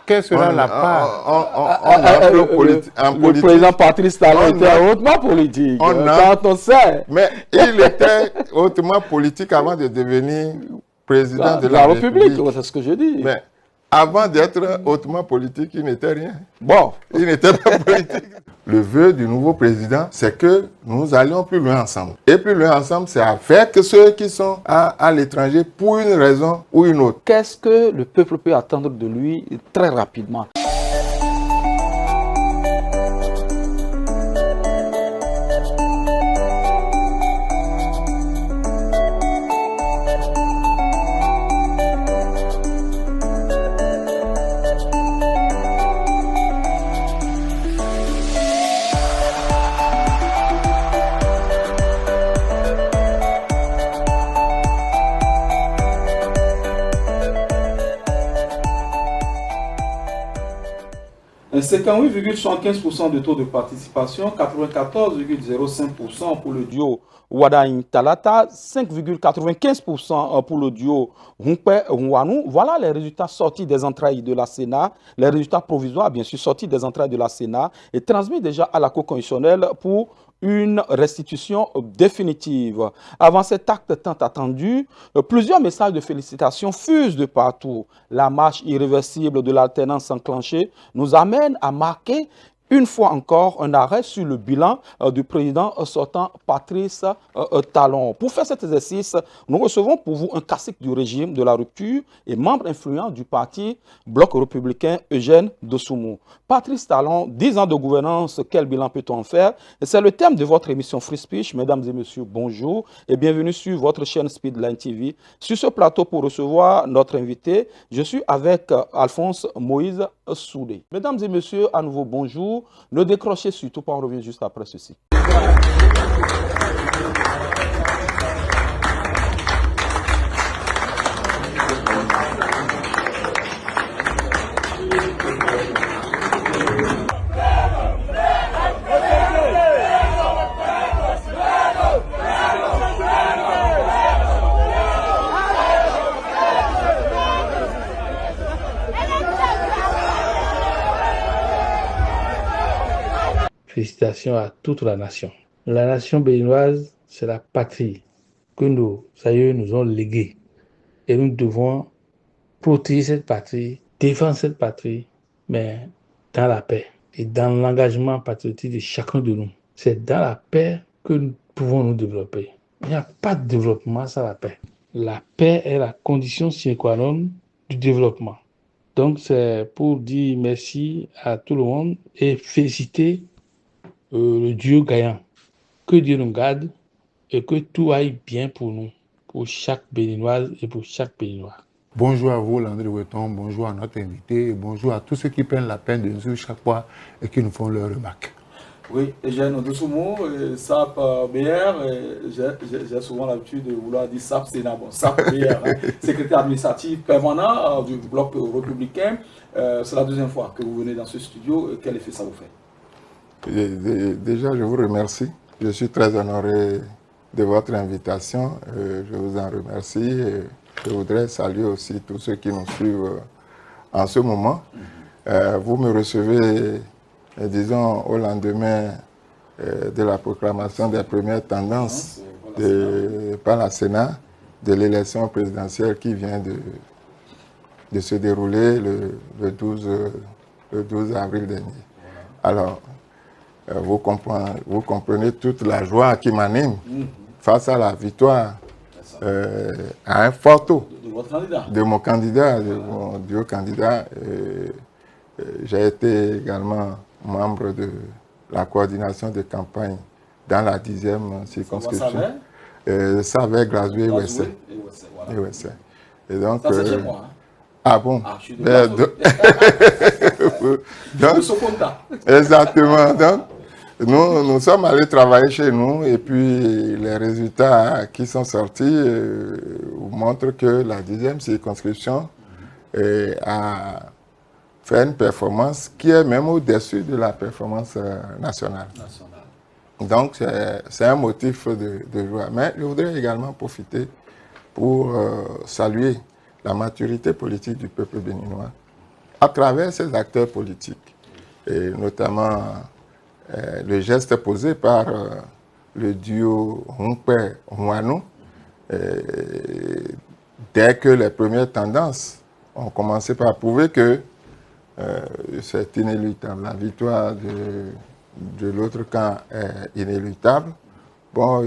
quelle sera la part? Le président Patrice Talon était hautement politique, quand on sait. Mais il était hautement politique avant de devenir président de la République. C'est ce que je dis. Mais avant d'être hautement politique, il n'était rien. Bon. Il n'était pas politique. Le vœu du nouveau président, c'est que nous allions plus loin ensemble. Et plus loin ensemble, c'est avec ceux qui sont à l'étranger pour une raison ou une autre. Qu'est-ce que le peuple peut attendre de lui très rapidement? Un 58,75% de taux de participation, 94,05% pour le duo Wadain Talata, 5,95% pour le duo Rumpe Rwanou. Voilà les résultats sortis des entrailles de la Sénat, les résultats provisoires bien sûr sortis des entrailles de la Sénat et transmis déjà à la Cour constitutionnelle pour une restitution définitive. Avant cet acte tant attendu, plusieurs messages de félicitations fusent de partout. La marche irréversible de l'alternance enclenchée nous amène à marquer une fois encore un arrêt sur le bilan du président sortant Patrice Talon. Pour faire cet exercice, nous recevons pour vous un classique du régime de la rupture et membre influent du parti Bloc républicain Eugène Dossoumo. Patrice Talon, 10 ans de gouvernance, quel bilan peut-on en faire? C'est le thème de votre émission Free Speech. Mesdames et messieurs, bonjour et bienvenue sur votre chaîne Speedline TV. Sur ce plateau pour recevoir notre invité, je suis avec Alphonse Moïse Soudé. Mesdames et messieurs, à nouveau bonjour. Ne décrochez surtout pas, on revient juste après ceci. Félicitations à toute la nation. La nation béninoise, c'est la patrie que nos aïeux nous ont léguée. Et nous devons protéger cette patrie, défendre cette patrie, mais dans la paix et dans l'engagement patriotique de chacun de nous. C'est dans la paix que nous pouvons nous développer. Il n'y a pas de développement sans la paix. La paix est la condition sine qua non du développement. Donc c'est pour dire merci à tout le monde et féliciter le Dieu gagnant. Que Dieu nous garde et que tout aille bien pour nous, pour chaque Béninoise et pour chaque Béninois. Bonjour à vous, Landry Weton, bonjour à notre invité, et bonjour à tous ceux qui prennent la peine de nous suivre chaque fois et qui nous font leurs remarques. Oui, Eugène Dossoumo, SAP BR, j'ai souvent l'habitude de vouloir dire SAP Sénat, bon, SAP BR, secrétaire administratif permanent du Bloc républicain. C'est la deuxième fois que vous venez dans ce studio. Quel effet ça vous fait? Déjà, je vous remercie. Je suis très honoré de votre invitation. Je vous en remercie. Et je voudrais saluer aussi tous ceux qui nous suivent en ce moment. Vous me recevez, disons, au lendemain de la proclamation des premières tendances par la Sénat de l'élection présidentielle qui vient de se dérouler le 12 avril dernier. Alors, vous comprenez toute la joie qui m'anime face à la victoire à un fort taux de mon candidat, de mon duo candidat. J'ai été également membre de la coordination de campagne dans la 10e circonscription. Ça avait gradué USA. Et donc, ça c'est chez moi. Hein. Ah bon? Ah, je suis donc, exactement. Donc, nous sommes allés travailler chez nous et puis les résultats qui sont sortis montrent que la 10e circonscription a fait une performance qui est même au-dessus de la performance nationale. Donc, c'est un motif de joie. Mais je voudrais également profiter pour saluer la maturité politique du peuple béninois à travers ces acteurs politiques, et notamment le geste posé par le duo Hunkwe-Huanu, dès que les premières tendances ont commencé par prouver que c'est inéluctable, la victoire de l'autre camp est inéluctable. Bon,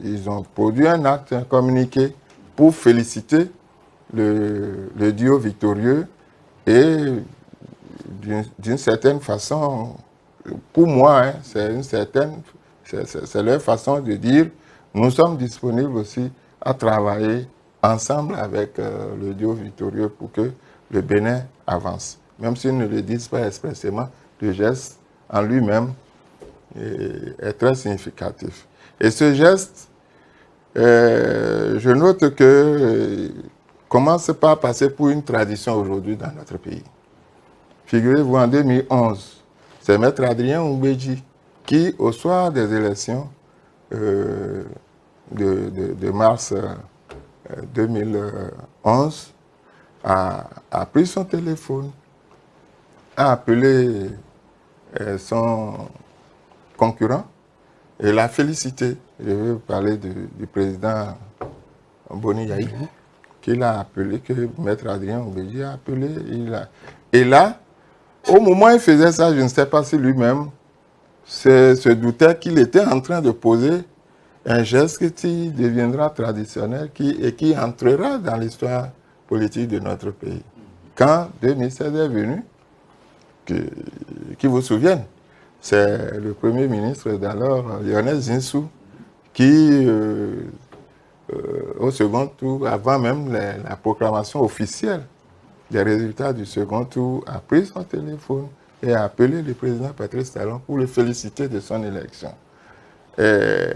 ils ont produit un acte, un communiqué pour féliciter le duo victorieux et d'une certaine façon, pour moi, hein, c'est leur façon de dire nous sommes disponibles aussi à travailler ensemble avec le duo victorieux pour que le Bénin avance. Même s'ils ne le disent pas expressément, le geste en lui-même est très significatif. Et ce geste, je note que commence par passer pour une tradition aujourd'hui dans notre pays. Figurez-vous, en 2011, c'est Maître Adrien Oumbeji qui, au soir des élections de mars 2011, a pris son téléphone, a appelé son concurrent et l'a félicité. Je veux parler du président Boni Yahi, qui l'a appelé, que Maître Adrien Oumbeji a appelé. Et là, au moment où il faisait ça, je ne sais pas si lui-même se doutait qu'il était en train de poser un geste qui deviendra traditionnel et qui entrera dans l'histoire politique de notre pays. Quand 2016 est venu, qui vous souviennent, c'est le Premier ministre d'alors, Lionel Zinsou, qui, au second tour, avant même la proclamation officielle des résultats du second tour, a pris son téléphone et a appelé le président Patrice Talon pour le féliciter de son élection. Et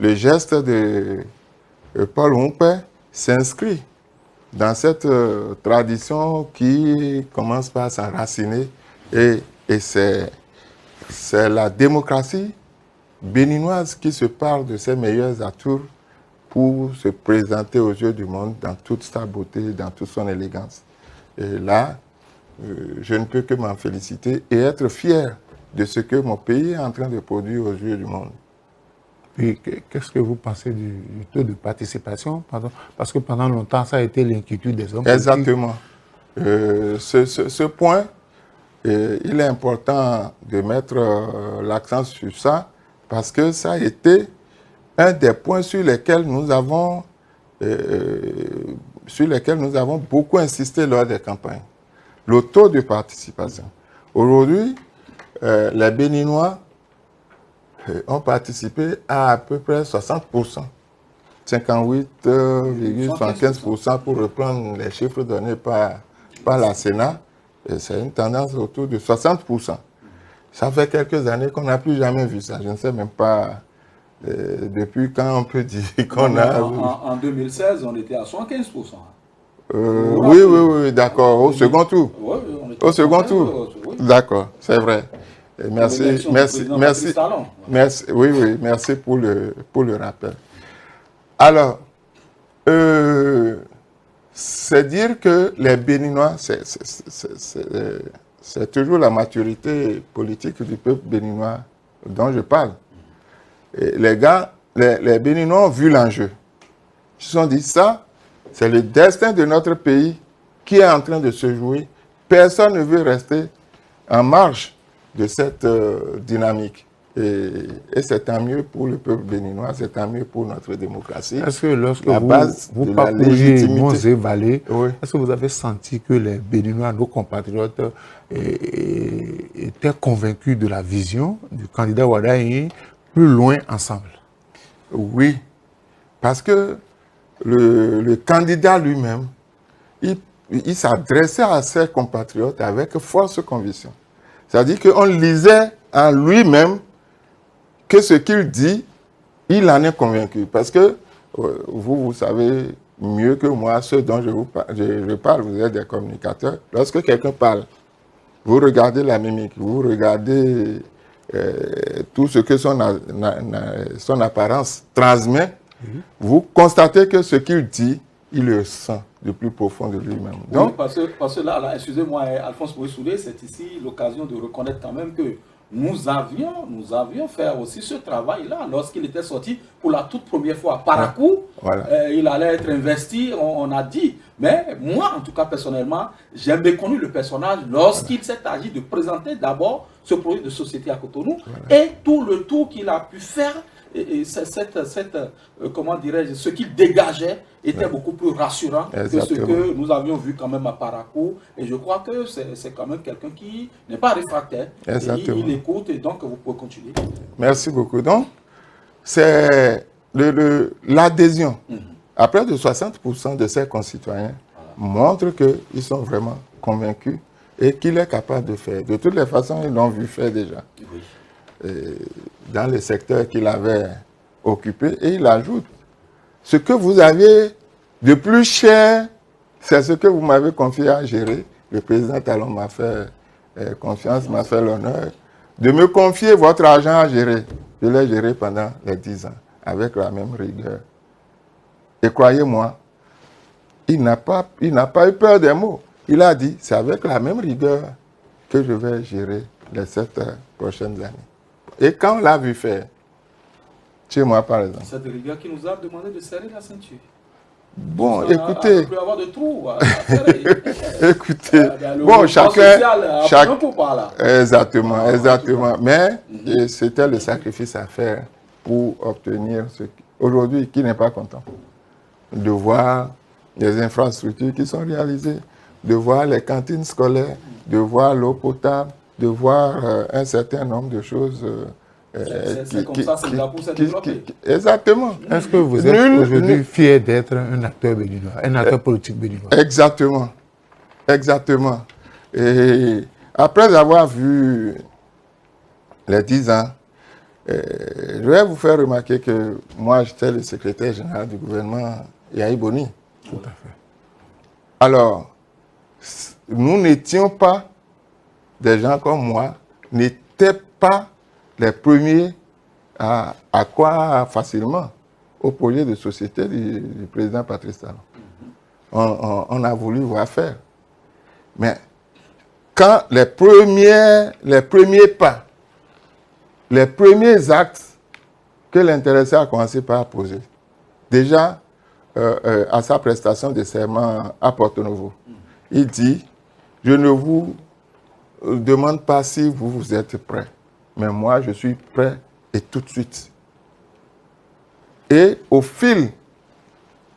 le geste de Paul Hunkwe s'inscrit dans cette tradition qui commence par s'enraciner et c'est la démocratie béninoise qui se parle de ses meilleurs atouts pour se présenter aux yeux du monde dans toute sa beauté, dans toute son élégance. Et là, je ne peux que m'en féliciter et être fier de ce que mon pays est en train de produire aux yeux du monde. Puis, qu'est-ce que vous pensez du taux de participation? Parce que pendant longtemps, ça a été l'inquiétude des hommes. Exactement. Ce point, il est important de mettre l'accent sur ça parce que ça a été un des points sur lesquels nous avons beaucoup insisté lors des campagnes. Le taux de participation. Aujourd'hui, les Béninois ont participé à peu près 60%. 58,75% pour reprendre les chiffres donnés par la Sénat. C'est une tendance autour de 60%. Ça fait quelques années qu'on n'a plus jamais vu ça. Je ne sais même pas depuis quand on peut dire qu'on a... En 2016, on était à 75%. Oui, d'accord. Au second tour. Oui, au second tour. Oui. D'accord, c'est vrai. Merci pour le rappel. Alors, c'est dire que les Béninois, c'est toujours la maturité politique du peuple béninois dont je parle. Et les Béninois ont vu l'enjeu. Ils se sont dit, ça, c'est le destin de notre pays qui est en train de se jouer. Personne ne veut rester en marge de cette dynamique. Et c'est tant mieux pour le peuple béninois, c'est tant mieux pour notre démocratie. Est-ce que lorsque vous parcouriez Monts et Vallées, est-ce que vous avez senti que les Béninois, nos compatriotes, étaient convaincus de la vision du candidat Wadayi plus loin ensemble? Oui, parce que le candidat lui-même, il s'adressait à ses compatriotes avec force conviction. C'est-à-dire qu'on lisait en lui-même que ce qu'il dit, il en est convaincu. Parce que vous savez mieux que moi ce dont je parle, vous êtes des communicateurs. Lorsque quelqu'un parle, vous regardez la mimique, vous regardez tout ce que son apparence transmet, vous constatez que ce qu'il dit il le sent du plus profond de lui-même. Donc, oui, parce que là excusez-moi, Alphonse Moïsoulé, c'est ici l'occasion de reconnaître quand même que nous avions fait aussi ce travail-là lorsqu'il était sorti pour la toute première fois à Parakou. Voilà. Il allait être investi, on a dit. Mais moi, en tout cas, personnellement, j'ai méconnu le personnage lorsqu'il s'est agi de présenter d'abord ce projet de société à Cotonou et tout le tour qu'il a pu faire. Et comment dirais-je, ce qu'il dégageait était beaucoup plus rassurant que ce que nous avions vu quand même à Parakou. Et je crois que c'est quand même quelqu'un qui n'est pas réfractaire. Il écoute et donc vous pouvez continuer. Merci beaucoup. Donc, c'est l'adhésion. À près de 60% de ses concitoyens montre qu'ils sont vraiment convaincus et qu'il est capable de faire. De toutes les façons, ils l'ont vu faire déjà. Dans les secteurs qu'il avait occupés, et il ajoute, ce que vous avez de plus cher, c'est ce que vous m'avez confié à gérer. Le président Talon m'a fait confiance, m'a fait l'honneur de me confier votre argent à gérer. Je l'ai géré pendant les 10 ans, avec la même rigueur. Et croyez-moi, il n'a pas eu peur des mots. Il a dit, c'est avec la même rigueur que je vais gérer les 7 prochaines années. Et quand on l'a vu faire, chez moi par exemple. C'est de rigueur qui nous a demandé de serrer la ceinture. Bon, écoutez. On peut avoir de trous à écoutez. Bon, chacun. Exactement. Mais c'était le sacrifice à faire pour obtenir ce. Aujourd'hui, qui n'est pas content de voir les infrastructures qui sont réalisées, de voir les cantines scolaires, de voir l'eau potable, de voir un certain nombre de choses. C'est comme ça, Singapour s'est développé. Exactement. Est-ce que vous êtes aujourd'hui fier d'être un acteur béninois, un acteur politique béninois? Exactement. Et après avoir vu les 10 ans, je vais vous faire remarquer que moi, j'étais le secrétaire général du gouvernement Yahi Boni. Tout à fait. Alors, nous n'étions pas, des gens comme moi, n'étaient pas les premiers à croire facilement au projet de société du président Patrice Talon. On a voulu voir faire. Mais quand les premiers pas, les premiers actes que l'intéressé a commencé par poser, déjà à sa prestation de serment à Porto Novo, il dit, je ne vous demande pas si vous êtes prêts. Mais moi, je suis prêt et tout de suite. Et au fil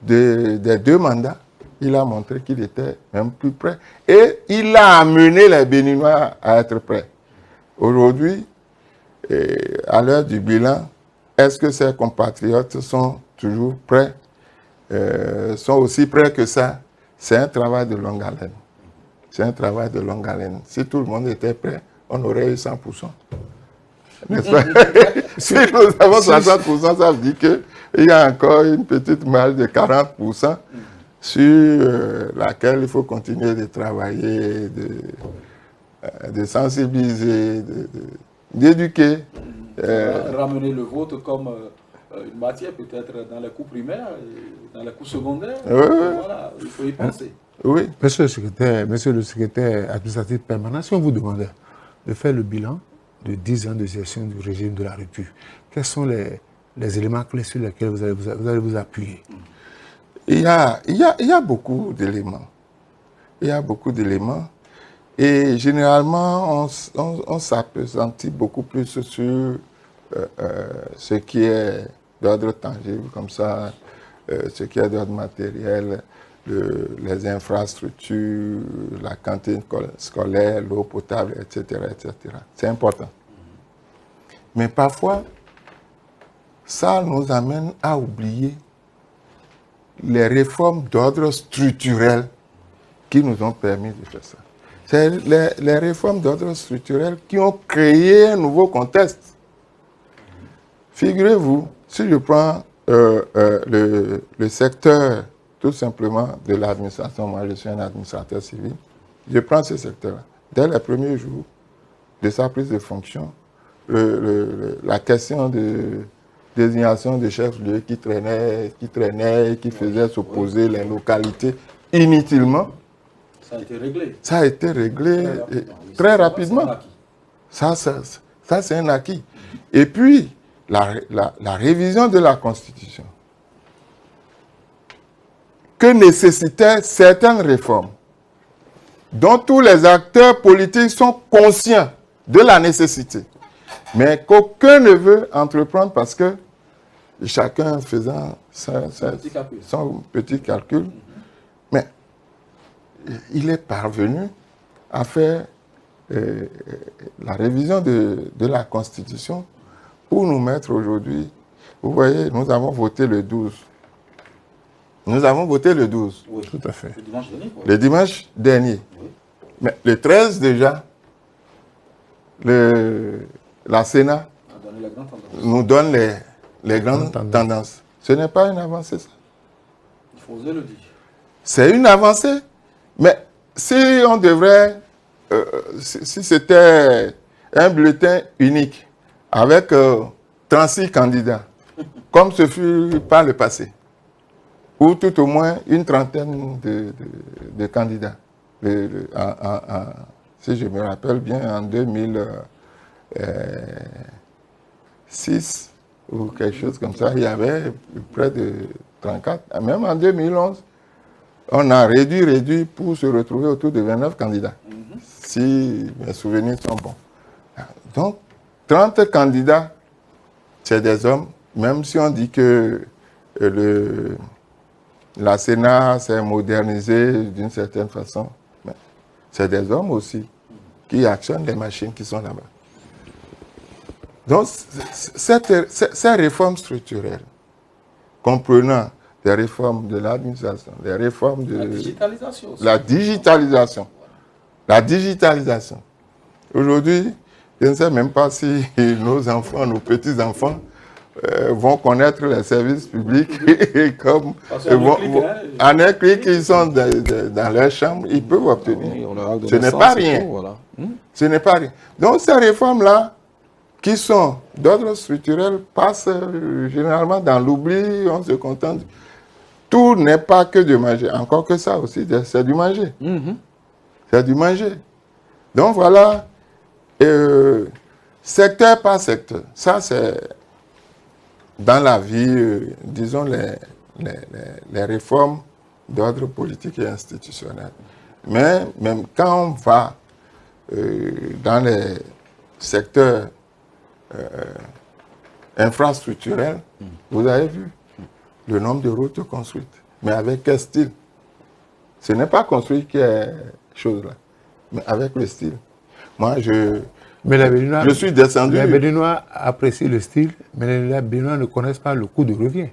des 2 mandats, il a montré qu'il était même plus prêt. Et il a amené les Béninois à être prêts. Aujourd'hui, à l'heure du bilan, est-ce que ses compatriotes sont toujours prêts, sont aussi prêts que ça? C'est un travail de longue haleine. C'est un travail de longue haleine. Si tout le monde était prêt, on aurait eu 100%. N'est-ce pas? Si nous avons 60%, ça veut dire qu'il y a encore une petite marge de 40% sur laquelle il faut continuer de travailler, de sensibiliser, d'éduquer. Ramener le vote comme une matière peut-être dans les cours primaires, dans les cours secondaires. Voilà, il faut y penser. Oui. Monsieur le secrétaire administratif permanent, si on vous demandait de faire le bilan de 10 ans de gestion du régime de la République, quels sont les éléments clés sur lesquels vous allez vous appuyer? Il y a beaucoup d'éléments. Il y a beaucoup d'éléments. Et généralement, on s'appesantit beaucoup plus sur ce qui est d'ordre tangible, comme ça, ce qui est d'ordre matériel, les infrastructures, la cantine scolaire, l'eau potable, etc., etc. C'est important. Mais parfois, ça nous amène à oublier les réformes d'ordre structurel qui nous ont permis de faire ça. C'est les réformes d'ordre structurel qui ont créé un nouveau contexte. Figurez-vous, si je prends le secteur tout simplement de l'administration, moi je suis un administrateur civil, je prends ce secteur-là. Dès les premiers jours de sa prise de fonction, la question désignation de chefs-lieux qui traînaient, qui faisaient s'opposer les localités inutilement. Ça a été réglé. Ça a été réglé très rapidement. Ça, c'est un acquis. Et puis, la révision de la Constitution, que nécessitaient certaines réformes, dont tous les acteurs politiques sont conscients de la nécessité, mais qu'aucun ne veut entreprendre parce que chacun faisant son petit calcul, mais il est parvenu à faire la révision de la Constitution pour nous mettre aujourd'hui. Vous voyez, nous avons voté le 12. Nous avons voté le 12. Oui, tout à fait. Le dimanche dernier. Le dimanche dernier. Oui. Mais le 13 déjà, la Sénat nous donne les grandes tendances. Ce n'est pas une avancée, ça. Il faut oser le dire. C'est une avancée. Mais si on devrait, si c'était un bulletin unique avec 36 candidats, comme ce fut par le passé, ou tout au moins une trentaine de candidats. Si je me rappelle bien, en 2006 ou quelque chose comme ça, il y avait près de 34. Même en 2011, on a réduit pour se retrouver autour de 29 candidats, si mes souvenirs sont bons. Donc, 30 candidats, c'est des hommes, même si on dit que la Sénat s'est modernisée d'une certaine façon, mais c'est des hommes aussi qui actionnent les machines qui sont là-bas. Donc, ces réformes structurelles, comprenant des réformes de l'administration, des réformes de la digitalisation aussi. La digitalisation. Aujourd'hui, je ne sais même pas si nos enfants, nos petits-enfants vont connaître les services publics comme en un clic, ils sont dans leur chambre, ils peuvent obtenir. Ce n'est pas rien. Voilà. Ce n'est pas rien. Donc ces réformes-là, qui sont d'ordre structurel, passent généralement dans l'oubli, on se contente. Tout n'est pas que de manger. Encore que ça aussi, c'est du manger. C'est du manger. Donc voilà, secteur par secteur. Ça, c'est dans la vie, disons, les réformes d'ordre politique et institutionnel. Mais même quand on va dans les secteurs infrastructurels, vous avez vu le nombre de routes construites. Mais avec quel style? Ce n'est pas construit qui est chose là, mais avec le style. Moi, je suis descendu. Les Béninois apprécient le style, mais les Béninois ne connaissent pas le coût de revient.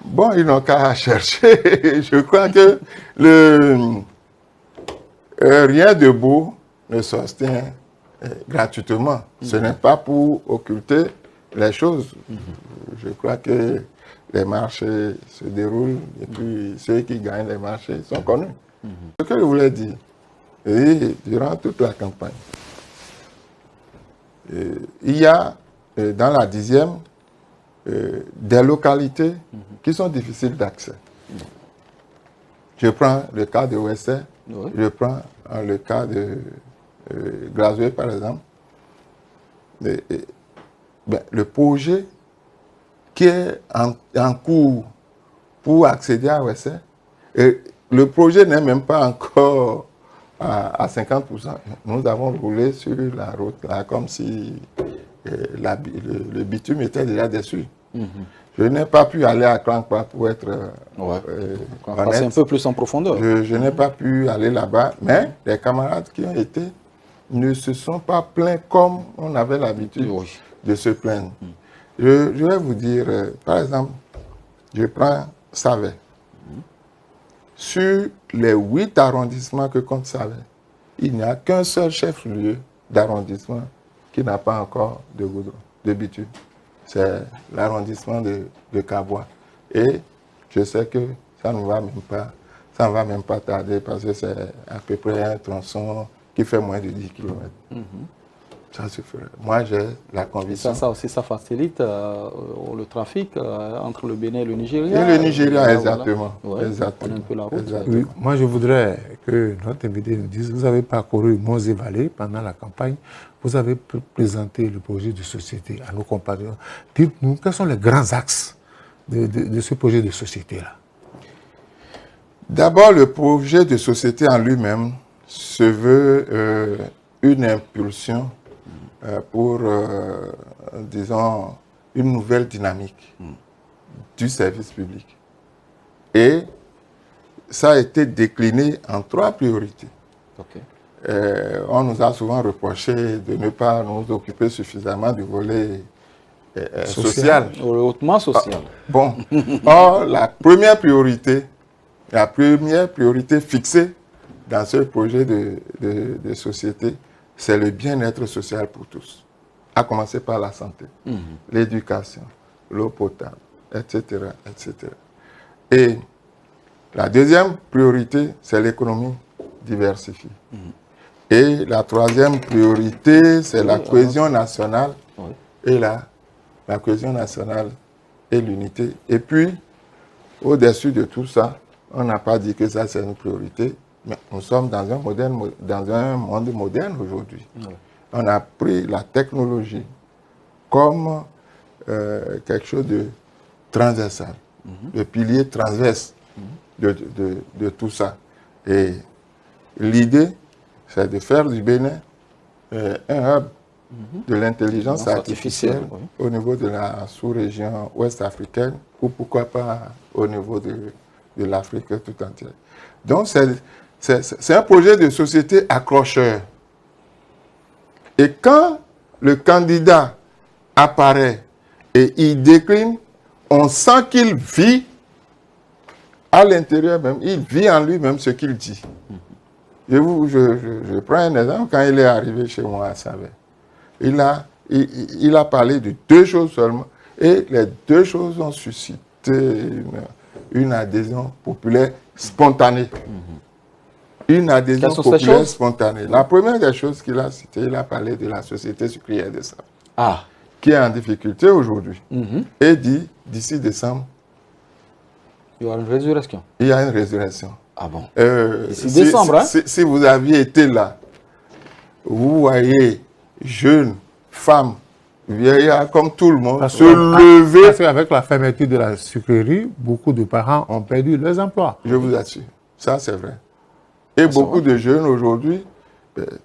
Bon, ils n'ont qu'à chercher. Je crois que rien de beau ne s'obtient gratuitement. Ce n'est pas pour occulter les choses. Je crois que les marchés se déroulent et puis ceux qui gagnent les marchés sont connus. Ce que je voulais dire, et durant toute la campagne, il y a dans la 10e des localités qui sont difficiles d'accès. Je prends le cas de Ouessé, je prends le cas de Glazoué par exemple. Le projet qui est en cours pour accéder à Ouessé, le projet n'est même pas encore à 50%. Nous avons roulé sur la route là comme si le bitume était déjà dessus. Je n'ai pas pu aller à Klankpa pour être honnête. C'est un peu plus en profondeur. Je n'ai pas pu aller là-bas, mais les camarades qui ont été ne se sont pas plaints comme on avait l'habitude de se plaindre. Je vais vous dire, par exemple, je prends Savé. Sur les 8 arrondissements que compte Savé, il n'y a qu'un seul chef-lieu d'arrondissement qui n'a pas encore de goudron, de bitume. C'est l'arrondissement de Kaboua. Et je sais que ça ne va même pas tarder parce que c'est à peu près un tronçon qui fait moins de 10 km. Ça se ferait. Moi, j'ai la conviction. Ça aussi, ça facilite le trafic entre le Bénin et le Nigeria. Et le Nigeria, exactement. Voilà. Ouais, exactement. on a un peu la route. Oui, moi, je voudrais que notre invité nous dise, vous avez parcouru monts et vallées pendant la campagne, vous avez présenté le projet de société à nos compatriotes. Dites-nous, quels sont les grands axes de ce projet de société-là? D'abord, le projet de société en lui-même se veut une impulsion pour, disons, une nouvelle dynamique du service public. Et ça a été décliné en 3 priorités. Okay. On nous a souvent reproché de ne pas nous occuper suffisamment du volet social. Hautement social. Bon. Or, la première priorité fixée dans ce projet de société, c'est le bien-être social pour tous. À commencer par la santé, l'éducation, l'eau potable, etc., etc. Et la deuxième priorité, c'est l'économie diversifiée. Et la troisième priorité, c'est la cohésion nationale et la cohésion nationale et l'unité. Et puis, au-dessus de tout ça, on n'a pas dit que ça c'est une priorité, mais nous sommes dans un monde moderne aujourd'hui. On a pris la technologie comme quelque chose de transversal, le pilier transverse de tout ça. Et l'idée, c'est de faire du Bénin un hub de l'intelligence artificielle au niveau de la sous-région ouest africaine ou pourquoi pas au niveau de l'Afrique tout entière. Donc, c'est un projet de société accrocheur. Et quand le candidat apparaît et il décline, on sent qu'il vit à l'intérieur même, il vit en lui-même ce qu'il dit. Je prends un exemple, quand il est arrivé chez moi à Savé, il a parlé de 2 choses seulement, et les 2 choses ont suscité une adhésion populaire spontanée. Une adhésion populaire spontanée. La première des choses qu'il a citées, il a parlé de la société sucrière de Savé, qui est en difficulté aujourd'hui, et dit, d'ici décembre, il y aura une résurrection. Il y a une résurrection. Ah bon? Si décembre, si vous aviez été là, vous voyez jeunes, femmes, vieillards, comme tout le monde, se lever. Parce qu'avec la fermeture de la sucrerie, beaucoup de parents ont perdu leurs emplois. Je vous assure, ça c'est vrai. Et beaucoup de jeunes aujourd'hui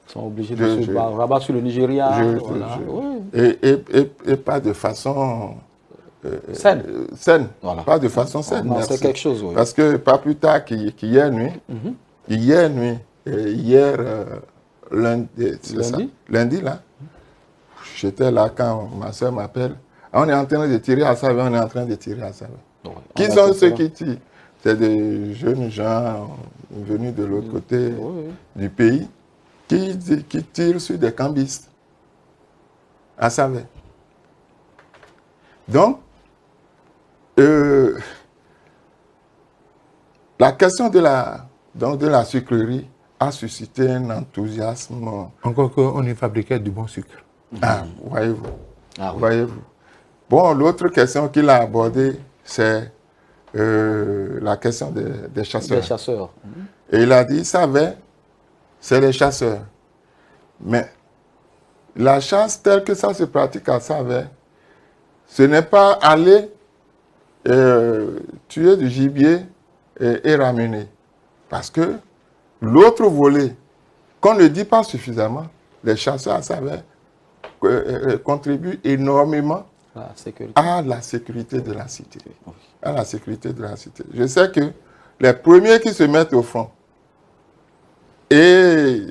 sont obligés de se rabattre sur le Nigeria. Et pas de façon saine. Voilà. Pas de façon saine. C'est quelque chose, oui. Parce que pas plus tard qu'hier nuit, lundi là, j'étais là quand ma soeur m'appelle. On est en train de tirer à Savé, on est en train de tirer à Savé. Qui sont ceux qui tirent? C'est des jeunes gens venus de l'autre côté du pays qui tirent sur des cambistes à Savé. Donc, la question de la sucrerie a suscité un enthousiasme. Encore qu'on y fabriquait du bon sucre. Ah, voyez-vous. Voyez-vous. Bon, l'autre question qu'il a abordée, c'est la question des chasseurs. Des chasseurs. Et il a dit, Savé, c'est les chasseurs. Mais la chasse telle que ça se pratique à Savé, ce n'est pas aller tuer du gibier et ramener. Parce que l'autre volet, qu'on ne dit pas suffisamment, les chasseurs à Savé contribuent énormément à la sécurité de la cité. À la sécurité de la cité. Je sais que les premiers qui se mettent au front et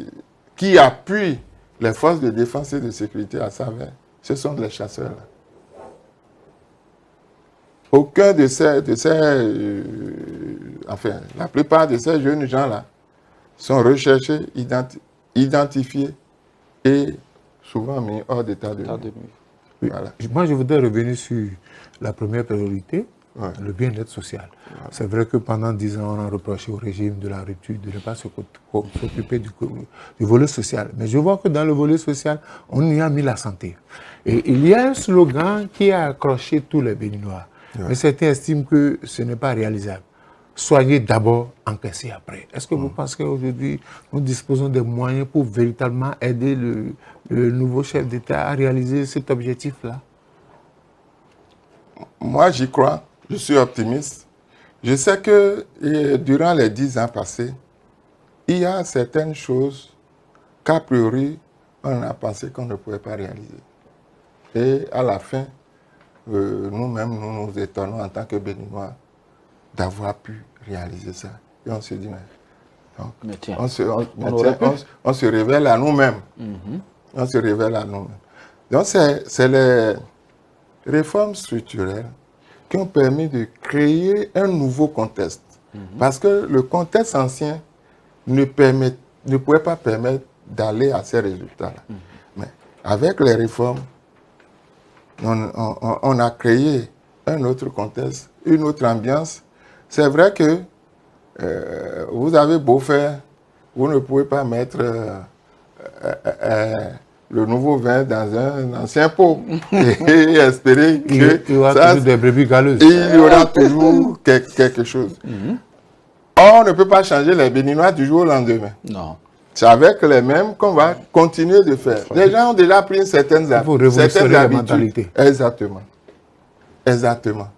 qui appuient les forces de défense et de sécurité à Savé, ce sont les chasseurs là. Aucun de ces enfin, la plupart de ces jeunes gens-là sont recherchés, identifiés et souvent mis hors d'état de nuire. Voilà. Moi, je voudrais revenir sur la première priorité, le bien-être social. C'est vrai que pendant 10 ans, on a reproché au régime de la rupture de ne pas s'occuper du volet social. Mais je vois que dans le volet social, on y a mis la santé. Et il y a un slogan qui a accroché tous les Béninois. Mais certains estiment que ce n'est pas réalisable. Soigner d'abord, encaisser après. Est-ce que vous pensez qu'aujourd'hui, nous disposons des moyens pour véritablement aider le nouveau chef d'État à réaliser cet objectif-là? Moi, j'y crois. Je suis optimiste. Je sais que durant les 10 ans passés, il y a certaines choses qu'a priori, on a pensé qu'on ne pouvait pas réaliser. Et à la fin, nous-mêmes, nous nous étonnons en tant que Béninois d'avoir pu réaliser ça. Et on se dit, mais tiens, on se révèle à nous-mêmes. On se révèle à nous-mêmes. Donc, c'est les réformes structurelles qui ont permis de créer un nouveau contexte. Parce que le contexte ancien ne pouvait pas permettre d'aller à ces résultats-là. Mais avec les réformes, on a créé un autre contexte, une autre ambiance. C'est vrai que vous avez beau faire, vous ne pouvez pas mettre le nouveau vin dans un ancien pot et espérer que il y aura toujours des brebis galeuses. Il y aura toujours quelque chose. On ne peut pas changer les Béninois du jour au lendemain. Non. C'est avec les mêmes qu'on va continuer de faire. Les gens ont déjà pris certaines habitudes. Exactement. Exactement.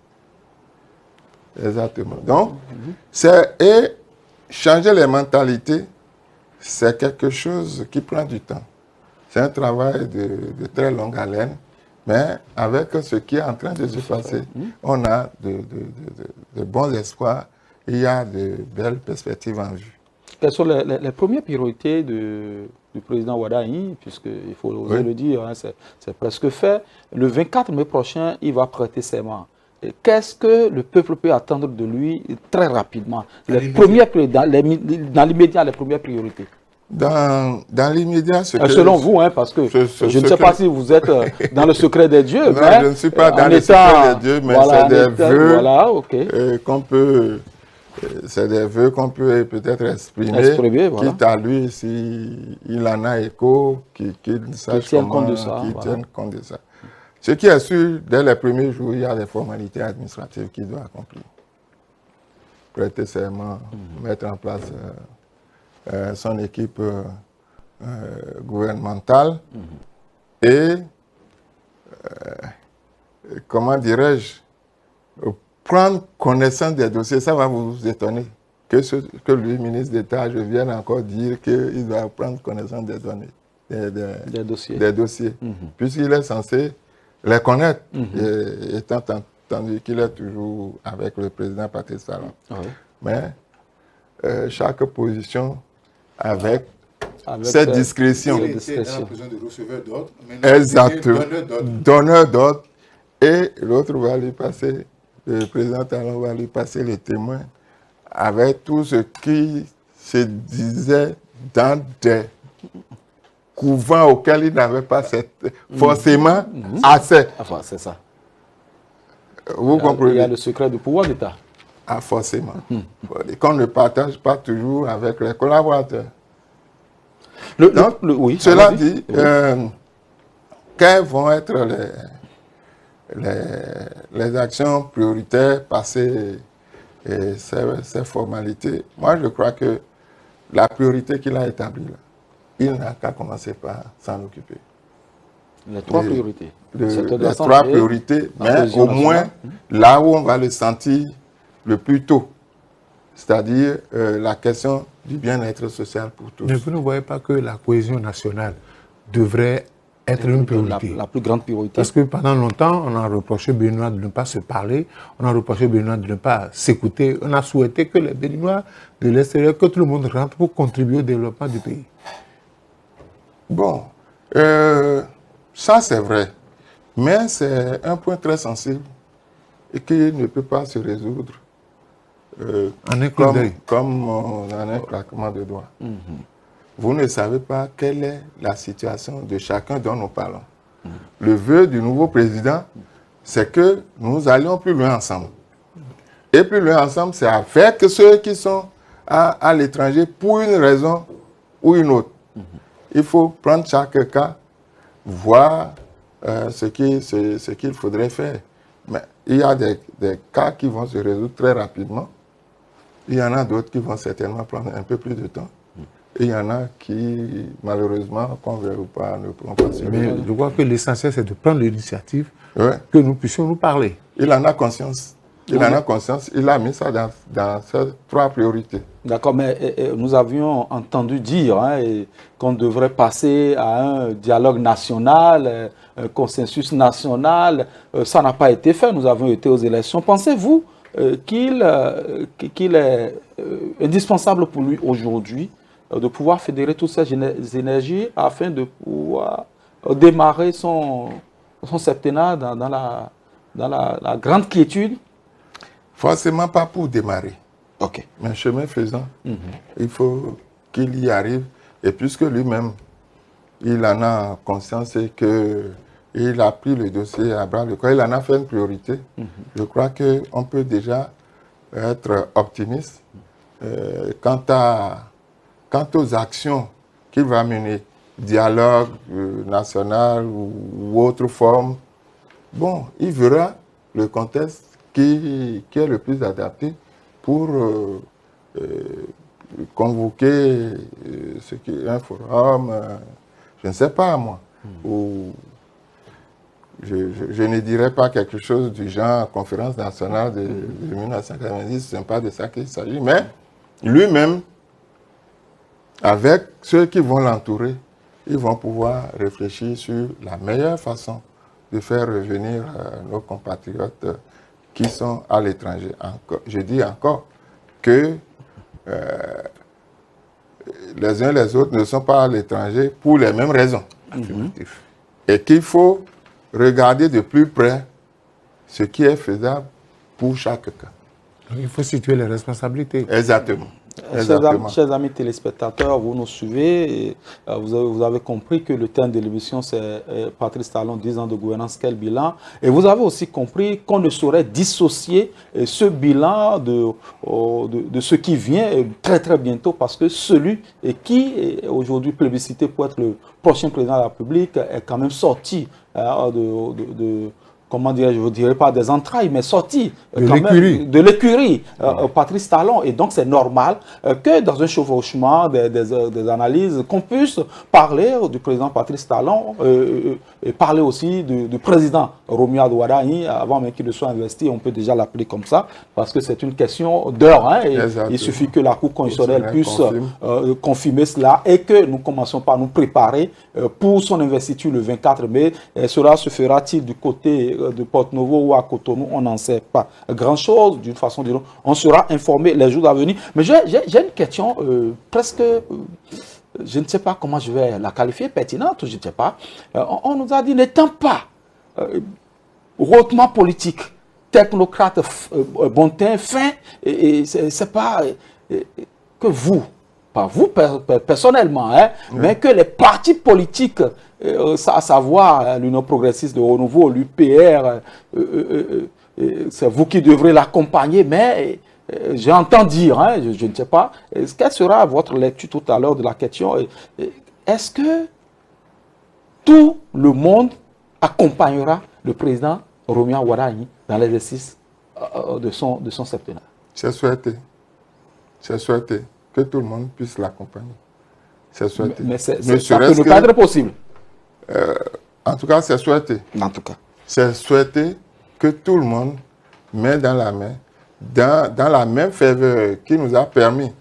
Exactement. Donc, et changer les mentalités, c'est quelque chose qui prend du temps. C'est un travail de très longue haleine, mais avec ce qui est en train de se passer, on a de bons espoirs, il y a de belles perspectives en vue. Quelles sont les premières priorités du président Wadahi, puisqu'il faut oser le dire, hein, c'est presque fait. Le 24 mai prochain, il va prêter serment. Qu'est-ce que le peuple peut attendre de lui très rapidement? Dans l'immédiat, les premières priorités. Dans l'immédiat, selon vous, hein, parce que je ne sais pas si vous êtes dans le secret des dieux. Non, je ne suis pas dans le secret des dieux, mais c'est des vœux qu'on peut... C'est des vœux qu'on peut peut-être exprimer quitte à lui, s'il en a écho, qu'il sache comment, qu'il tienne compte de ça. Ce qui est sûr, dès les premiers jours, il y a des formalités administratives qu'il doit accomplir. Prêter serment, mettre en place son équipe gouvernementale et, comment dirais-je, prendre connaissance des dossiers. Ça va vous étonner que le ministre d'État, je vienne encore dire qu'il doit prendre connaissance des données, des dossiers. Puisqu'il est censé les connaître, étant entendu qu'il est toujours avec le président Patrice Talon. Mais chaque position avec cette discrétion. Exactement. Donneur d'ordre. Et l'autre va lui passer, le président Talon va lui passer les témoins avec tout ce qui se disait dans des couvents auxquels il n'avait pas forcément accès. Enfin, c'est ça. Vous comprenez? Il y a le secret du pouvoir d'État. Ah, forcément. Qu'on ne partage pas toujours avec les collaborateurs. Donc, cela dit, quelles vont être les actions prioritaires, passer ces formalités? Moi, je crois que la priorité qu'il a établie, là, il n'a qu'à commencer par s'en occuper. Les trois priorités. Les trois priorités, mais au moins là où on va le sentir le plus tôt. C'est-à-dire la question du bien-être social pour tous. Mais vous ne voyez pas que la cohésion nationale devrait être une priorité? La plus grande priorité. Parce que pendant longtemps, on a reproché aux Béninois de ne pas se parler, on a reproché aux Béninois de ne pas s'écouter, on a souhaité que les Béninois de l'extérieur, que tout le monde rentre pour contribuer au développement du pays. Bon, ça c'est vrai, mais c'est un point très sensible et qui ne peut pas se résoudre comme en un claquement de doigts. Vous ne savez pas quelle est la situation de chacun dont nous parlons. Le vœu du nouveau président, c'est que nous allions plus loin ensemble. Et plus loin ensemble, c'est avec ceux qui sont à l'étranger pour une raison ou une autre. Il faut prendre chaque cas, voir ce qu'il faudrait faire. Mais il y a des cas qui vont se résoudre très rapidement. Il y en a d'autres qui vont certainement prendre un peu plus de temps. Et il y en a qui, malheureusement, qu'on veut ou pas, ne pourront pas se Mais résoudre. je crois que l'essentiel, c'est de prendre l'initiative, Ouais. que nous puissions nous parler. Il en a conscience. Il en a conscience. Il a mis ça dans ses 3 priorités. D'accord, mais nous avions entendu dire qu'on devrait passer à un dialogue national, un consensus national. Ça n'a pas été fait. Nous avons été aux élections. Pensez-vous qu'il est indispensable pour lui aujourd'hui de pouvoir fédérer toutes ces énergies afin de pouvoir démarrer son septennat dans la grande quiétude? Forcément pas pour démarrer. Ok. Mais chemin faisant, il faut qu'il y arrive. Et puisque lui-même, il en a conscience et qu'il a pris le dossier à bras le corps, il en a fait une priorité. Je crois qu'on peut déjà être optimiste quant aux actions qu'il va mener, dialogue national ou autre forme. Bon, il verra le contexte qui est le plus adapté pour convoquer un forum, je ne sais pas moi, ou je ne dirais pas quelque chose du genre conférence nationale de 1990, ce n'est pas de ça qu'il s'agit, mais lui-même, avec ceux qui vont l'entourer, ils vont pouvoir réfléchir sur la meilleure façon de faire revenir nos compatriotes qui sont à l'étranger. Je dis encore que les uns les autres ne sont pas à l'étranger pour les mêmes raisons. Et qu'il faut regarder de plus près ce qui est faisable pour chaque cas. Donc, il faut situer les responsabilités. Exactement. Chers amis téléspectateurs, vous nous suivez, et, vous avez compris que le thème de l'émission c'est Patrice Talon, 10 ans de gouvernance, quel bilan? Et vous avez aussi compris qu'on ne saurait dissocier ce bilan de ce qui vient très très bientôt, parce que celui qui est aujourd'hui plébiscité pour être le prochain président de la République est quand même sorti comment dire, je ne dirais pas des entrailles, mais sorti de l'écurie, Patrice Talon. Et donc, c'est normal que dans un chevauchement des analyses, qu'on puisse parler du président Patrice Talon et parler aussi du président Romuald Wardani, avant même qu'il ne soit investi. On peut déjà l'appeler comme ça, parce que c'est une question d'heure. Il suffit que la Cour constitutionnelle puisse confirmer cela et que nous commençons par nous préparer pour son investiture le 24 mai. Et cela se fera-t-il du côté de Porto-Novo ou à Cotonou? On n'en sait pas grand-chose. D'une façon ou d'une autre, on sera informé les jours à venir. Mais j'ai une question presque, je ne sais pas comment je vais la qualifier, pertinente, je ne sais pas. On nous a dit, n'étant pas hautement politique, technocrate, bon teint, fin, et c'est pas que vous, pas vous personnellement, mais que les partis politiques, à savoir l'Union progressiste de Renouveau, l'UPR, c'est vous qui devrez l'accompagner, mais j'entends dire, je ne sais pas, quelle sera votre lecture tout à l'heure de la question? Est-ce que tout le monde accompagnera le président Romuald Wardani dans l'exercice de son septennat? C'est souhaité. C'est souhaité que tout le monde puisse l'accompagner. C'est souhaité. Mais ça peut ne pas être possible. En tout cas, c'est souhaité. En tout cas. C'est souhaité que tout le monde met dans la main, dans la même ferveur qui nous a permis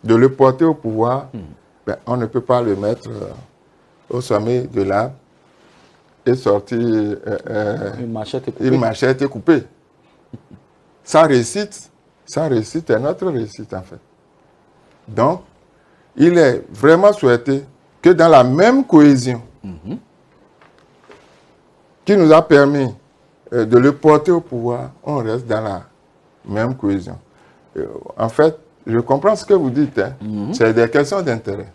de le porter au pouvoir. Ben, on ne peut pas le mettre au sommet de l'arbre et sortir une machette et couper. Sa réussite est notre réussite en fait. Donc, il est vraiment souhaité que dans la même cohésion qui nous a permis de le porter au pouvoir, on reste dans la même cohésion. En fait, je comprends ce que vous dites. C'est des questions d'intérêt.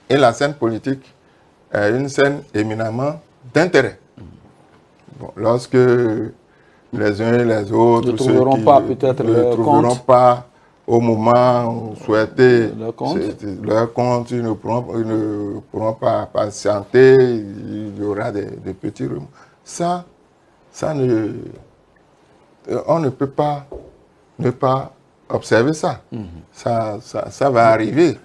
Et la scène politique est une scène éminemment d'intérêt. Bon, lorsque les uns et les autres. Ne trouveront pas peut-être leur trouveront compte. pas au moment souhaité Leur compte. leur compte, ils ne pourront pas patienter, il y aura des petits remous. Ça on ne peut pas ne pas observer ça. Ça va arriver.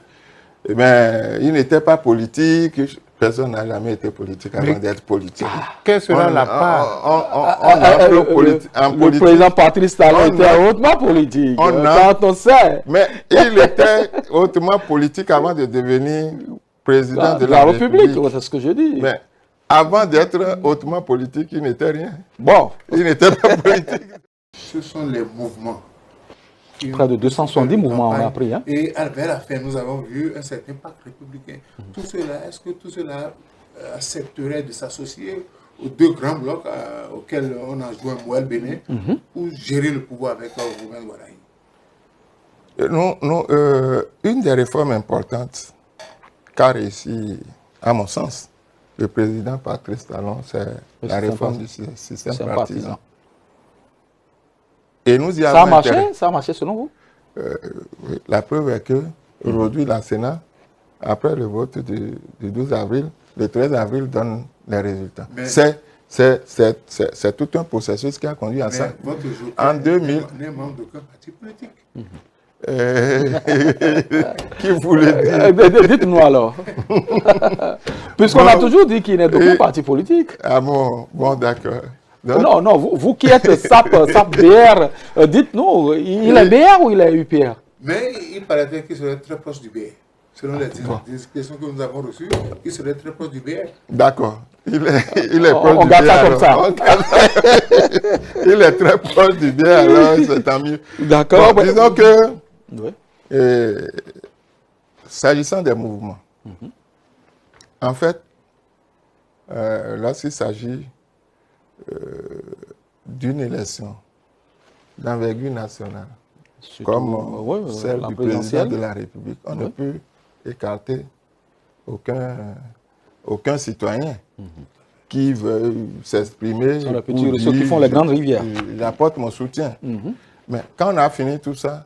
Mais il n'était pas politique. Personne n'a jamais été politique avant d'être politique. Quelle sera la part Le président Patrice Talon était hautement politique. Quand on sait. Mais il était hautement politique avant de devenir président de la République. C'est ce que je dis. Mais avant d'être hautement politique, il n'était rien. Bon. Il n'était pas politique. Ce sont les mouvements. Près de 270 mouvements on a pris. Hein? Et vers la fin, nous avons vu un certain pacte républicain. Tout cela, est-ce que tout cela accepterait de s'associer aux deux grands blocs auxquels on a joué Mouel Bénin ou gérer le pouvoir avec Rouven Ouattara? Une des réformes importantes qu'a réussi, à mon sens, le président Patrice Talon, c'est la réforme du système partisan. Et nous y avons ça a marché selon vous? Oui, la preuve est que aujourd'hui, la Sénat, après le vote du 12 avril, le 13 avril donne les résultats. C'est tout un processus qui a conduit à ça. En 2000, on est membre d'aucun parti politique. Qui voulait dire? Dites-nous alors. Puisqu'on a toujours dit qu'il n'est d'aucun parti politique. Ah bon, d'accord. Non, vous qui êtes SAP BR, dites-nous, il est BR ou il est UPR? Mais il paraît qu'il serait très proche du BR. Selon les explications que nous avons reçues, il serait très proche du BR. D'accord. Il est proche on du garde BR. Ça comme ça. Il est très proche du BR, alors c'est tant mieux. D'accord. Bon, disons que, s'agissant des mouvements, en fait, lorsqu'il s'agit d'une élection d'envergure nationale, comme celle du président de la République, on ne peut écarter aucun citoyen qui veut s'exprimer. Ceux qui font les grandes rivières. J'apporte mon soutien. Mais quand on a fini tout ça,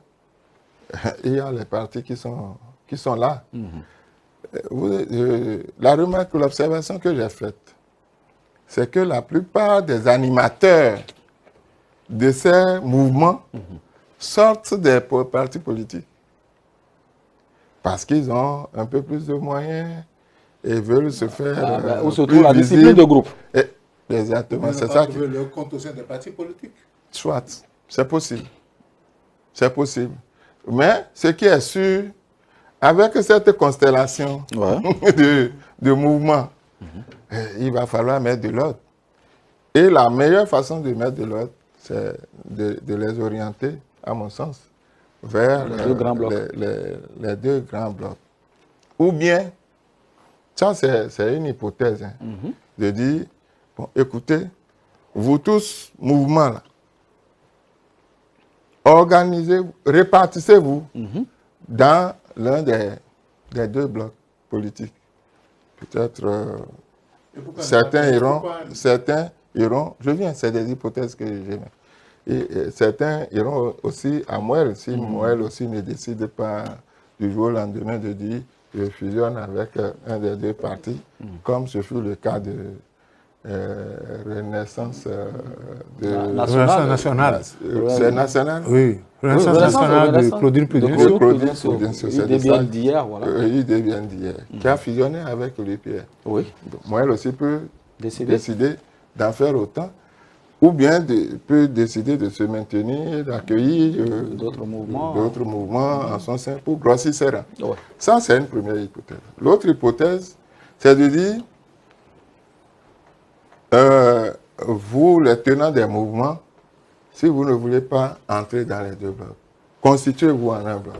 il y a les partis qui sont là. La remarque, l'observation que j'ai faite, c'est que la plupart des animateurs de ces mouvements sortent des partis politiques. Parce qu'ils ont un peu plus de moyens et veulent se faire. Ou se trouve la discipline de groupe. Exactement, c'est ça. Ils veulent leur compte au sein des partis politiques. Soit, c'est possible. C'est possible. Mais ce qui est sûr, avec cette constellation de mouvements, il va falloir mettre de l'ordre. Et la meilleure façon de mettre de l'ordre, c'est de les orienter, à mon sens, vers les deux grands blocs. Ou bien, ça c'est une hypothèse, de dire, bon, écoutez, vous tous, mouvements là, organisez-vous, répartissez-vous dans l'un des deux blocs politiques. Peut-être certains iront, je viens, c'est des hypothèses que j'ai. Et certains iront aussi à Mouel, si Mouel aussi ne décide pas du jour au lendemain de dire je fusionne avec un des deux partis, comme ce fut le cas de Renaissance nationale. C'est national? Oui, Renaissance nationale de Claudine Prudencio. IDBN d'hier, voilà. IDBN d'hier, qui a fusionné avec l'UPR. Oui. Mouel aussi peut décider d'en faire autant, ou bien peut décider de se maintenir, d'accueillir d'autres mouvements en son sein pour grossir ses rangs. Ça, c'est une première hypothèse. L'autre hypothèse, c'est de dire, vous, les tenants des mouvements, si vous ne voulez pas entrer dans les deux blocs, constituez-vous en un bloc.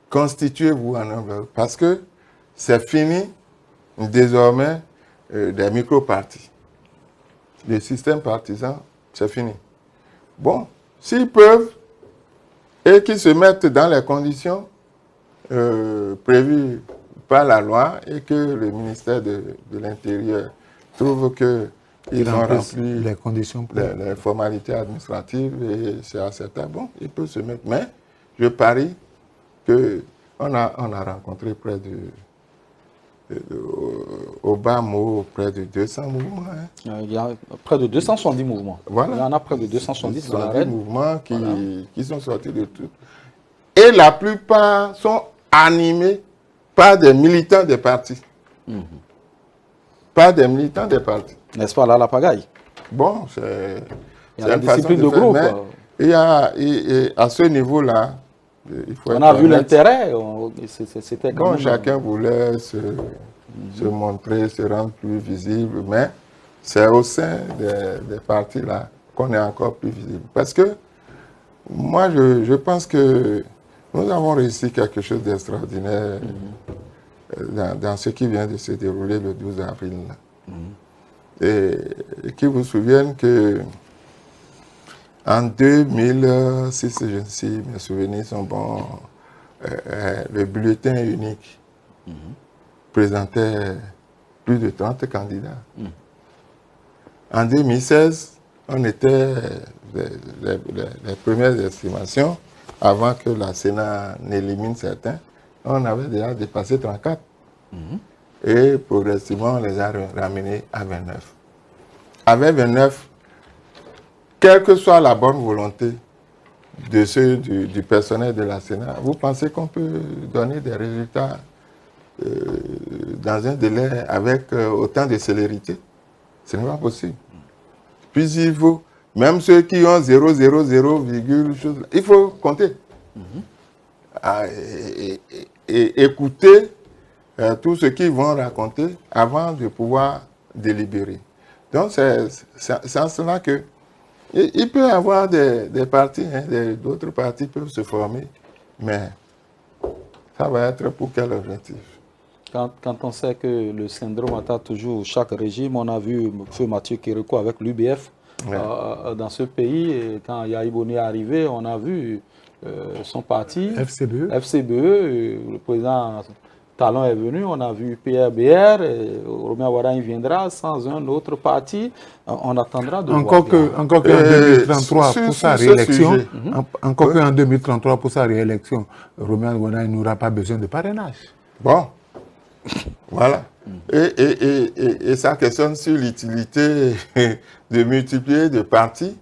Constituez-vous en un bloc, parce que c'est fini désormais des micro-partis. Le système partisan, c'est fini. Bon, s'ils peuvent et qu'ils se mettent dans les conditions prévues par la loi et que le ministère de l'Intérieur trouve que ils ont rempli les conditions pour... les formalités administratives et c'est acceptable. Bon, ils peuvent se mettre. Mais je parie qu'on a rencontré près au bas mot, près de 200 mouvements. Hein. Il y a près de 270 mouvements. Voilà. Il y en a près de 270 dans l'arène. Mouvements qui sont sortis de tout. Et la plupart sont animés par des militants des partis. Pas des militants des partis. N'est-ce pas là la pagaille? Bon, c'est une discipline de groupe. Et à ce niveau-là, il faut on a vu l'intérêt. Bon, chacun voulait se montrer, se rendre plus visible, mais c'est au sein des partis là qu'on est encore plus visible. Parce que moi, je pense que nous avons réussi quelque chose d'extraordinaire dans ce qui vient de se dérouler le 12 avril. Là. Et qui vous souviennent que en 2006, si mes souvenirs sont bons, le bulletin unique présentait plus de 30 candidats. En 2016, on était les premières estimations, avant que la Sénat n'élimine certains, on avait déjà dépassé 34. Et progressivement, on les a ramenés à 29. Avec 29, quelle que soit la bonne volonté de ceux du personnel de la Sénat, vous pensez qu'on peut donner des résultats dans un délai avec autant de célérité? Ce n'est pas possible. Puis il faut, même ceux qui ont 0,00, il faut compter. Et écouter tout ce qu'ils vont raconter avant de pouvoir délibérer. Donc c'est en cela que il peut y avoir des partis, hein, d'autres partis peuvent se former, mais ça va être pour quel objectif? Quand on sait que le syndrome attaque toujours chaque régime, on a vu Feu Mathieu Kérékou avec l'UBF dans ce pays, et quand Yahi Boni est arrivé, on a vu son parti, FCBE, le président Talon est venu, on a vu PRBR, Romain Ouaddaï viendra sans un autre parti, on attendra de encore voir. Encore qu'en 2033, pour sa réélection, encore qu'en 2033, pour sa réélection, Romain Ouaddaï n'aura pas besoin de parrainage. Bon, voilà. Et ça questionne sur l'utilité de multiplier de partis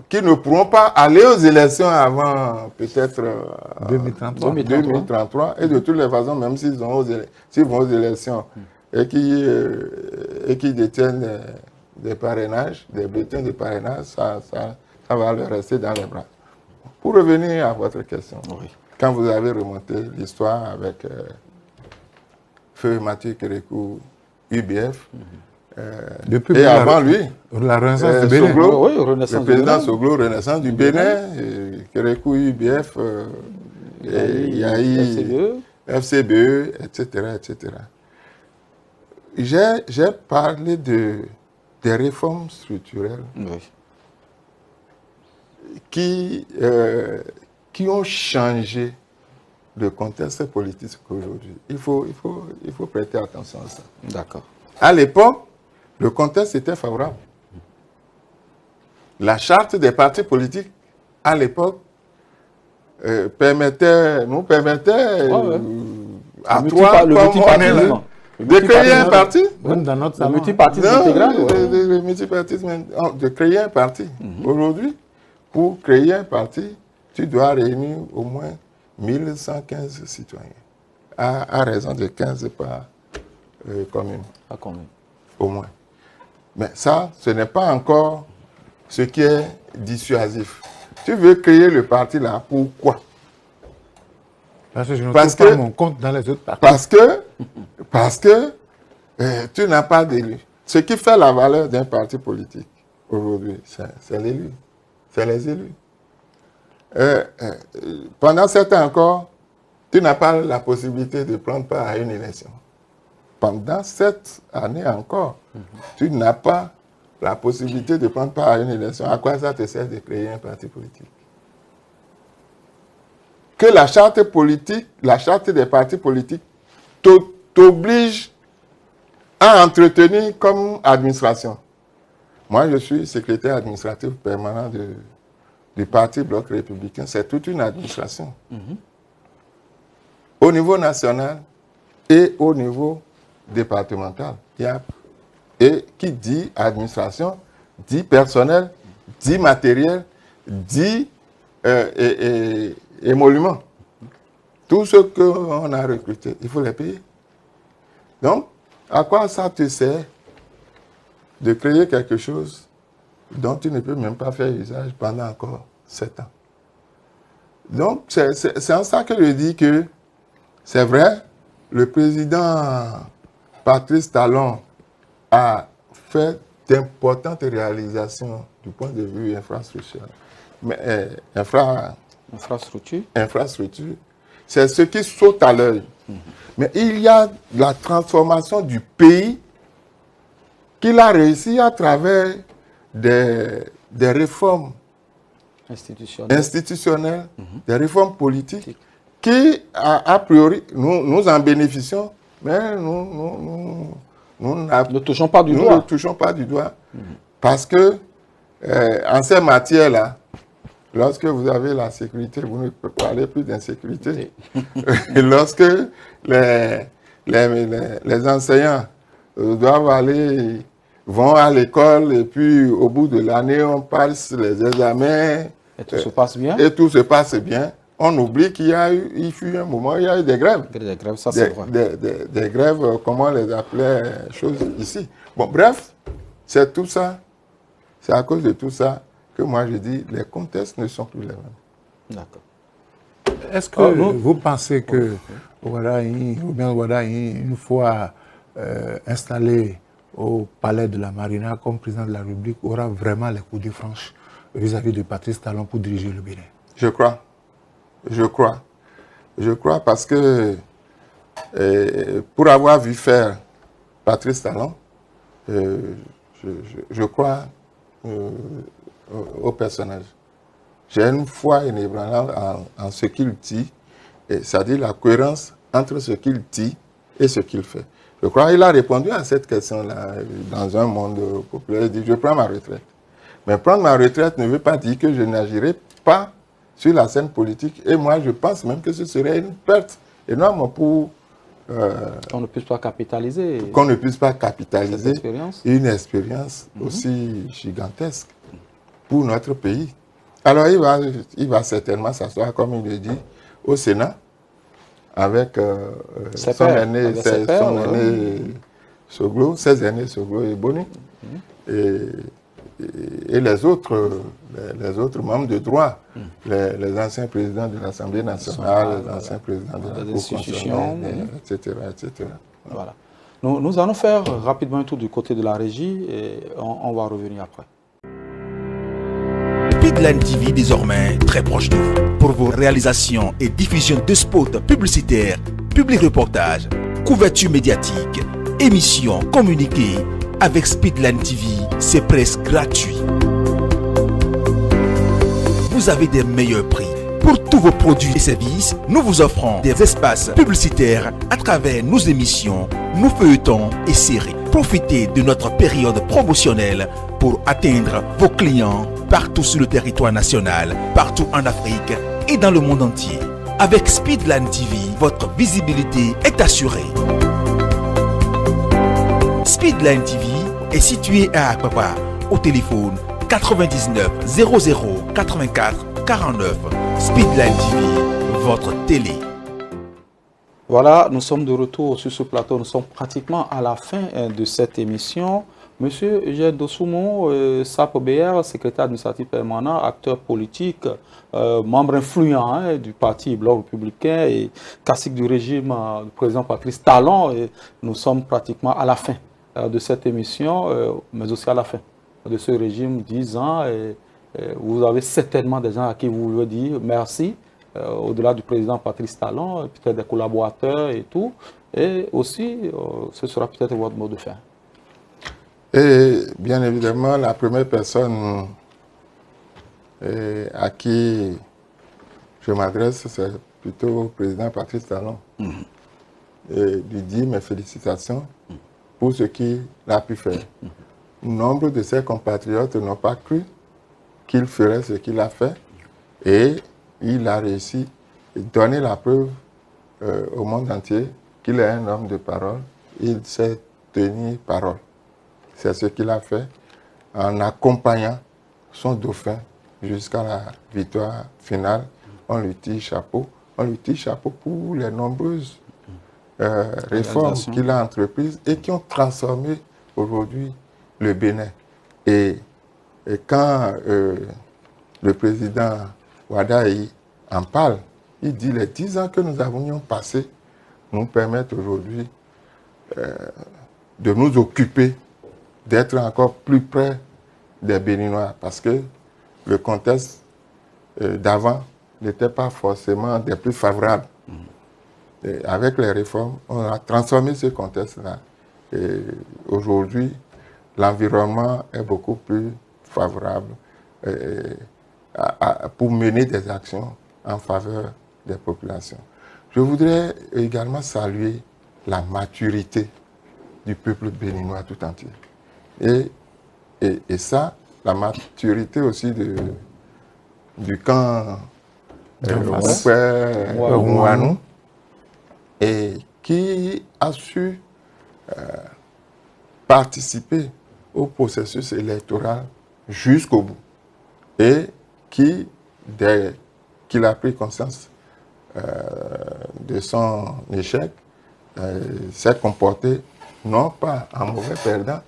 qui ne pourront pas aller aux élections avant peut-être 2033. Et de toutes les façons, même s'ils vont aux élections et qui détiennent des parrainages, des bulletins de parrainage, ça va leur rester dans les bras. Pour revenir à votre question, quand vous avez remonté l'histoire avec Feu Mathieu Kérékou, UBF, et avant lui, la Renaissance du Bénin. Le président Soglo, Renaissance du Bénin, Kérékou, UBF, FCBE, etc. J'ai parlé des réformes structurelles qui ont changé le contexte politique aujourd'hui. Il faut prêter attention à ça. D'accord. À l'époque, le contexte était favorable. La charte des partis politiques, à l'époque, nous permettait à trois, comme on est là, de créer un parti. Même dans notre salon. Le multipartisme intégral. Le multipartisme, de créer un parti. Aujourd'hui, pour créer un parti, tu dois réunir au moins 1115 citoyens, à raison de 15 par commune. Pas commune. Au moins. Mais ça, ce n'est pas encore ce qui est dissuasif. Tu veux créer le parti là, pourquoi? Parce que je ne trouve pas mon compte dans les autres partis. Parce que tu n'as pas d'élu. Ce qui fait la valeur d'un parti politique aujourd'hui, c'est l'élu. C'est les élus. Pendant 7 ans encore, tu n'as pas la possibilité de prendre part à une élection. Pendant 7 années encore, tu n'as pas la possibilité de prendre part à une élection. À quoi ça te sert de créer un parti politique? Que la charte politique, la charte des partis politiques t'oblige à entretenir comme administration. Moi, je suis secrétaire administratif permanent du Parti Bloc républicain. C'est toute une administration. Au niveau national et au niveau départemental. Et qui dit administration, dit personnel, dit matériel, dit émoluments. Tout ce qu'on a recruté, il faut les payer. Donc, à quoi ça te sert de créer quelque chose dont tu ne peux même pas faire usage pendant encore 7 ans? Donc, c'est en ça que je dis que c'est vrai, le président Patrice Talon a fait d'importantes réalisations du point de vue infrastructure. Mais infrastructure, c'est ce qui saute à l'œil. Mais il y a la transformation du pays qu'il a réussi à travers des réformes institutionnelles, des réformes politiques, qui, a priori, nous en bénéficions, mais nous ne touchons pas du doigt. Parce que, en ces matières-là, lorsque vous avez la sécurité, vous ne parlez plus d'insécurité. Et lorsque les enseignants vont à l'école et puis au bout de l'année, on passe les examens. Et tout se passe bien. Et tout se passe bien. On oublie il fut un moment, il y a eu des grèves. Des grèves, ça c'est vrai. Des grèves, comment on les appelait, choses ici. Bon, bref, c'est tout ça. C'est à cause de tout ça que moi je dis, les contextes ne sont plus les mêmes. D'accord. Est-ce que vous pensez que Ouaddahi, une fois installé au palais de la Marina comme président de la République, aura vraiment les coups de franche vis-à-vis de Patrice Talon pour diriger le Bénin? Je crois. Je crois parce que pour avoir vu faire Patrice Talon, je crois au personnage. J'ai une foi inébranlable en ce qu'il dit, c'est-à-dire la cohérence entre ce qu'il dit et ce qu'il fait. Je crois qu'il a répondu à cette question-là dans un monde populaire. Il dit, je prends ma retraite. Mais prendre ma retraite ne veut pas dire que je n'agirai pas sur la scène politique. Et moi, je pense même que ce serait une perte énorme pour... qu'on ne puisse pas capitaliser. Qu'on ne puisse pas capitaliser une expérience aussi gigantesque pour notre pays. Alors, il va certainement s'asseoir, comme il le dit, au Sénat, avec son aîné Soglo, ses aînés Soglo et Boni, et les autres membres de droit, les anciens présidents de l'Assemblée nationale, les anciens présidents de la Cour constitutionnelle, etc., etc. Voilà. Nous allons faire rapidement un tour du côté de la régie et on va revenir après. Speedline TV désormais très proche de vous. Pour vos réalisations et diffusion de spots publicitaires, publics reportages, couverture médiatique, émissions, communiqués, avec Speedline TV, c'est presque gratuit. Vous avez des meilleurs prix. Pour tous vos produits et services, nous vous offrons des espaces publicitaires à travers nos émissions, nos feuilletons et séries. Profitez de notre période promotionnelle pour atteindre vos clients partout sur le territoire national, partout en Afrique et dans le monde entier. Avec Speedline TV, votre visibilité est assurée. Speedline TV est situé à Akpapa, au téléphone 99 00 84 49. Speedline TV, votre télé. Voilà, nous sommes de retour sur ce plateau. Nous sommes pratiquement à la fin de cette émission. Monsieur Eugène Dossoumo, SAP-BR, secrétaire administratif permanent, acteur politique, membre influent du parti Bloc républicain et classique du régime du président Patrice Talon. Et nous sommes pratiquement à la fin de cette émission, mais aussi à la fin de ce régime 10 ans. Et vous avez certainement des gens à qui vous voulez dire merci, au-delà du président Patrice Talon, peut-être des collaborateurs et tout. Et aussi, ce sera peut-être votre mot de fin. Et bien évidemment, la première personne à qui je m'adresse, c'est plutôt au président Patrice Talon. Et lui dire mes félicitations pour ce qu'il a pu faire. Nombre de ses compatriotes n'ont pas cru qu'il ferait ce qu'il a fait et il a réussi à donner la preuve au monde entier qu'il est un homme de parole. Il sait tenir parole. C'est ce qu'il a fait en accompagnant son dauphin jusqu'à la victoire finale. On lui tire chapeau. On lui tire chapeau pour les nombreuses réformes qu'il a entreprises et qui ont transformé aujourd'hui le Bénin. Et quand le président Wadayi en parle, il dit les 10 ans que nous avions passés nous permettent aujourd'hui de nous occuper, d'être encore plus près des Béninois, parce que le contexte d'avant n'était pas forcément des plus favorables. Et avec les réformes, on a transformé ce contexte-là. Et aujourd'hui, l'environnement est beaucoup plus favorable pour mener des actions en faveur des populations. Je voudrais également saluer la maturité du peuple béninois tout entier. Et ça, la maturité aussi du camp Ouanou, et qui a su participer au processus électoral jusqu'au bout. Et qui, dès qu'il a pris conscience de son échec, s'est comporté non pas en mauvais perdant,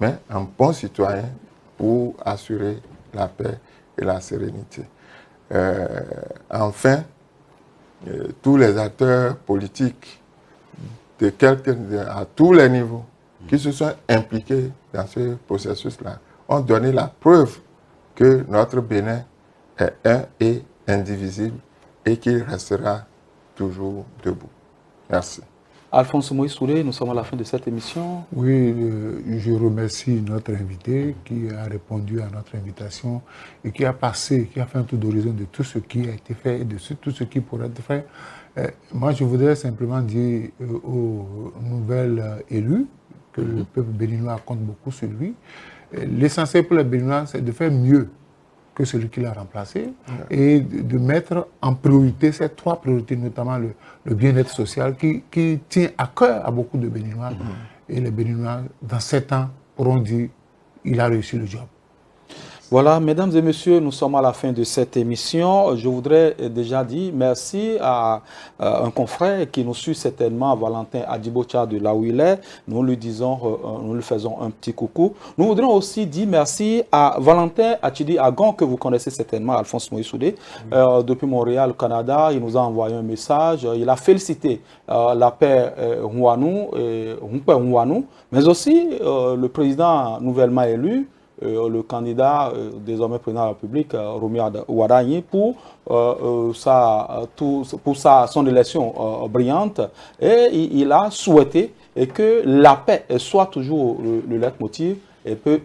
mais en bon citoyen pour assurer la paix et la sérénité. Enfin, tous les acteurs politiques à tous les niveaux qui se sont impliqués dans ce processus-là ont donné la preuve que notre Bénin est un et indivisible et qu'il restera toujours debout. Merci. Alphonse Moïse Soulé, nous sommes à la fin de cette émission. Oui, je remercie notre invité qui a répondu à notre invitation et qui a fait un tour d'horizon de tout ce qui a été fait et de tout ce qui pourrait être fait. Moi, je voudrais simplement dire aux nouvelles élus que le peuple béninois compte beaucoup sur lui. L'essentiel pour les Béninois, c'est de faire mieux que celui qui l'a remplacé et de mettre en priorité ces 3 priorités, notamment le bien-être social qui tient à cœur à beaucoup de Béninois. Et les Béninois, dans 7 ans, pourront dire qu'il a réussi le job. Voilà, mesdames et messieurs, nous sommes à la fin de cette émission. Je voudrais déjà dire merci à un confrère qui nous suit certainement, Valentin Adibocha de là où il est. Nous lui faisons un petit coucou. Nous voudrions aussi dire merci à Valentin Achidi Agon, que vous connaissez certainement, Alphonse Moïse Soulé, depuis Montréal, Canada. Il nous a envoyé un message. Il a félicité la paix Ouanou, mais aussi le président nouvellement élu, le candidat, désormais président de la République, Romuald Wadayi, pour son élection brillante. Et il a souhaité que la paix soit toujours le leitmotiv,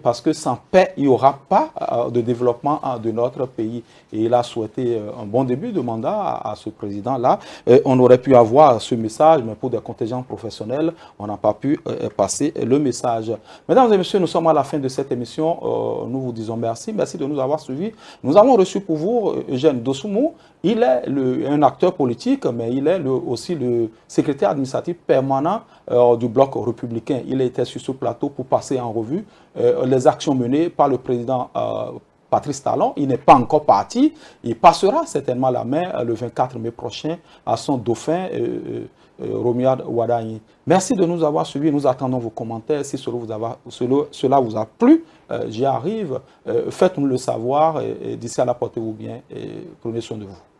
parce que sans paix, il n'y aura pas de développement de notre pays. Et il a souhaité un bon début de mandat à ce président-là. On aurait pu avoir ce message, mais pour des contingents professionnels, on n'a pas pu passer le message. Mesdames et messieurs, nous sommes à la fin de cette émission. Nous vous disons merci. Merci de nous avoir suivis. Nous avons reçu pour vous Eugène Dosoumou. Il est un acteur politique, mais il est aussi le secrétaire administratif permanent du bloc républicain. Il était sur ce plateau pour passer en revue les actions menées par le président Patrice Talon. Il n'est pas encore parti. Il passera certainement la main le 24 mai prochain à son dauphin, Romuald Wadayi. Merci de nous avoir suivis. Nous attendons vos commentaires. Si cela vous a plu, j'y arrive. Faites-nous le savoir. D'ici là, portez-vous bien et prenez soin de vous.